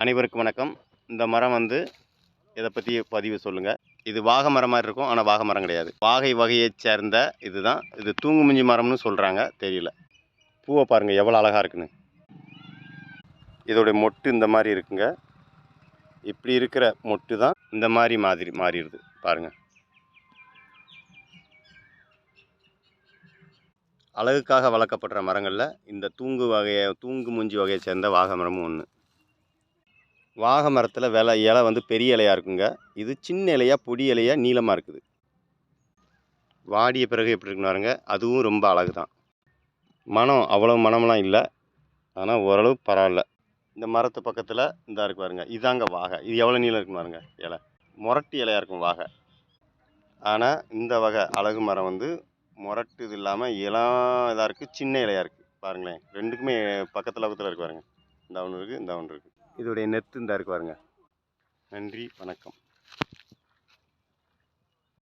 அனைவருக்கும் வணக்கம். இந்த மரம் இதை பற்றி பதிவு சொல்லுங்கள். இது வாகை மரம் மாதிரி இருக்கும், ஆனால் வாகை மரம் கிடையாது. வாகை வகையைச் சேர்ந்த இதுதான். இது தூங்குமுஞ்சி மரம்னு சொல்கிறாங்க, தெரியல. பூவை பாருங்கள் எவ்வளோ அழகாக இருக்குன்னு. இதோடைய மொட்டு இந்த மாதிரி இருக்குங்க. இப்படி இருக்கிற மொட்டு தான் இந்த மாதிரி மாறிடுது பாருங்கள். அழகுக்காக வளர்க்கப்படுற மரங்களில் இந்த தூங்குமுஞ்சி வகையை சேர்ந்த வாகை மரமும் ஒன்று. வாகை மரத்தில் இலை பெரிய இலையாக இருக்குங்க. இது சின்ன இலையாக பொடி இலையாக நீளமாக இருக்குது. வாடிய பிறகு எப்படி இருக்குன்னு பாருங்க. அதுவும் ரொம்ப அழகு தான். மனம் அவ்வளோ மனம்லாம் இல்லை, ஆனால் ஓரளவு பரவாயில்ல. இந்த மரத்து பக்கத்தில் இந்த இருக்கு பாருங்க, இதாங்க வாகை. இது எவ்வளோ நீளம் இருக்குன்னு பாருங்க. இலை முரட்டு இலையாக இருக்கும் வாகை. ஆனால் இந்த வகை அழகு மரம் முரட்டு இது இல்லாமல் இதாக இருக்குது, சின்ன இலையாக இருக்குது. பாருங்களேன், ரெண்டுக்குமே பக்கத்தில் இருக்கு பாருங்க. இந்த ஒன்று இருக்குது, இந்த ஒன்று இருக்குது. இதோடைய நெத்து இந்த இருக்கு பாருங்க. நன்றி, வணக்கம்.